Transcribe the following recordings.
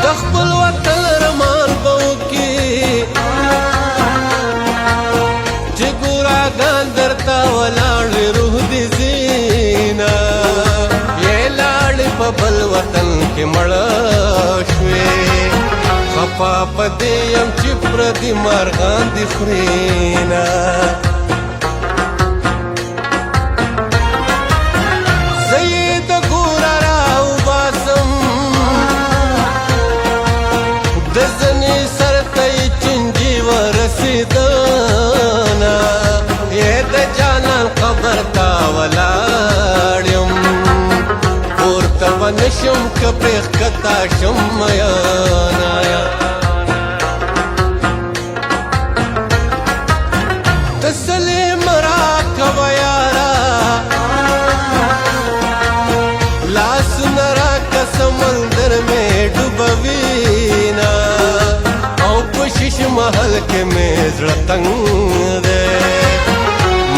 د خپل وطن رمان به وکي چې ګوراګان درته ولاړ وي روح دې ځينه یې لاړې په بل وطن کې مړه شوې خفا په دې یم چې پردي مارغان دې خورینه نشم که پریخ کتا شم میانا تسلی مرا کوا یارا لاس نرا کا سمندر میں ڈوبوینا او پشش محل کے میں زړه تنگ دے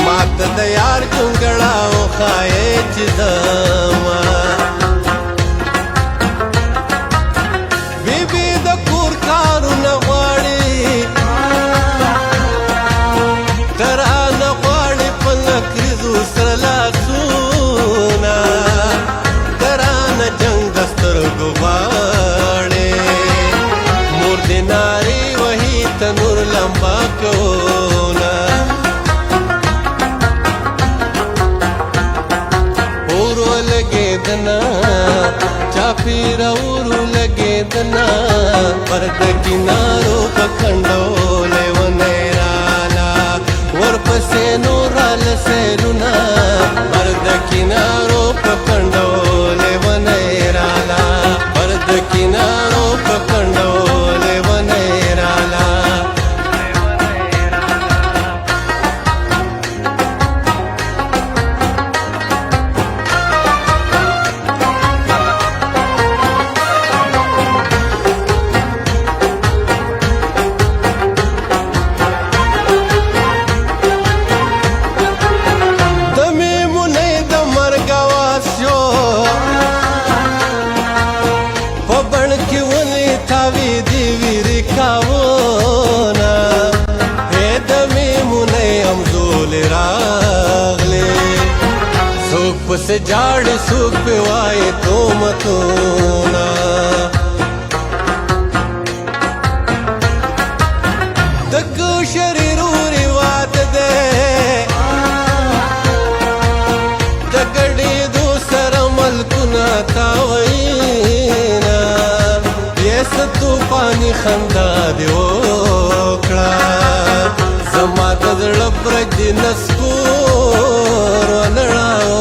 مات د یار جونګړه او خایې چې زما चापीरा ऊरू लगे दना पर्द किनारो पखंडोले वनेराला और पसे नूराल सेरुना पर्द किनारो पखंडोले वनेराला पर्द किनारो पखंडोले वनेराला से जाड़ सूख पे वाए तो मतोना तक शरीर रिवात दे तगड़ी दूसर मलकुना तावईना ये तूफानी खंदा दे ओकड़ा जमा दड़ ब्रज नस्कोर वनड़ाओ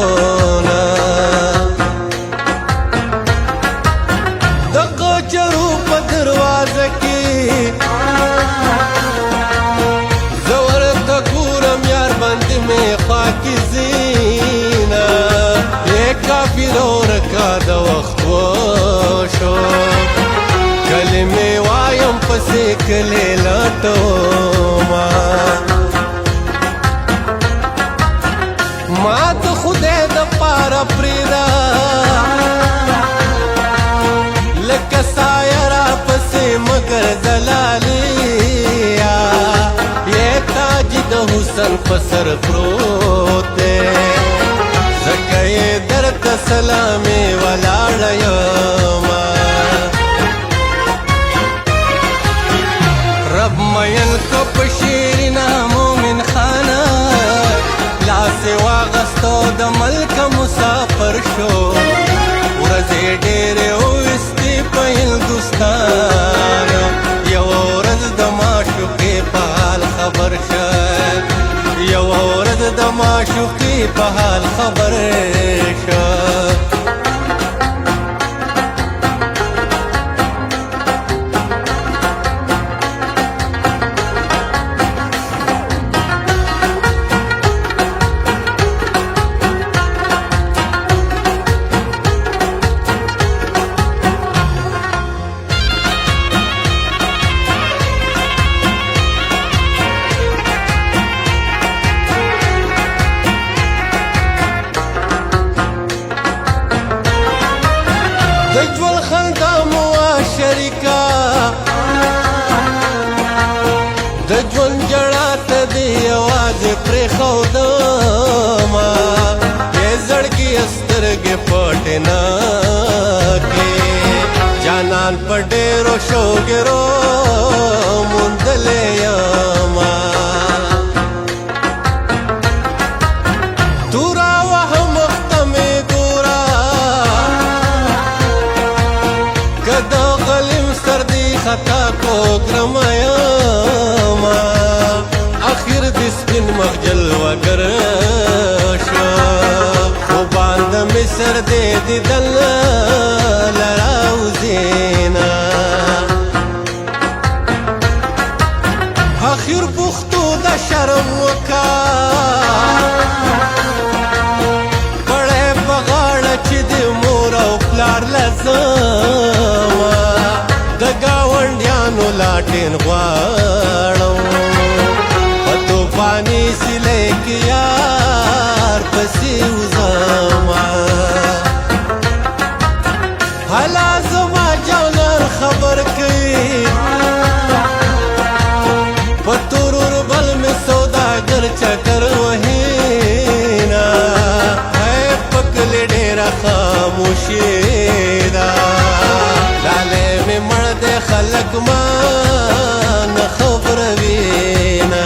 دا وخت وشو کلمې وایم پسې کلې لټوما ما د خدای د پاره پرېږده لکه سایه را پسې مګر دلالیا یې تاج د حسن په سر پروت دی ځکه یې درته سلامې ولاړه یما رب مین که په شیرینه مومن خانه لاسې واغستو د ملکه مسافر شو ورځې ډېرې وویستې په هندوستان یوه ورځ د معشوقې په حال خبر شه یوه ورځ د معشوقې په حال خبر شه جانان په ډېرو شوګرو موندلې یما تورا وهم مخته مې ګورا که د غلیم سر دی خطا کو ګرمه یما اخر د سپین مخجل وګر شو خو باندې مې سر دی دیدل لراوزینا اخر پختو د شرم وکا پړې په غاړه چې د مور او پلار لزما د ګاونډیانو لاټین غواړم په توفاني سیلې کې یار پسې وزما حالا زما جانان خبر کئی پتورور بل میں سوداگر چکر وحینا ہے پکل ڈیرا خاموشی دا لالے میں مرد خلق مان خبر وینا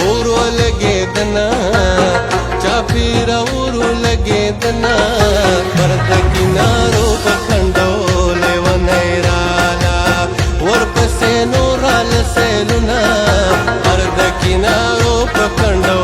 اورو لگے دنا چاپیرا اورو لگے دنا پرد کنارو پکھنڈو ورپسې نور رال سیلونه هر د کینارو په کنډو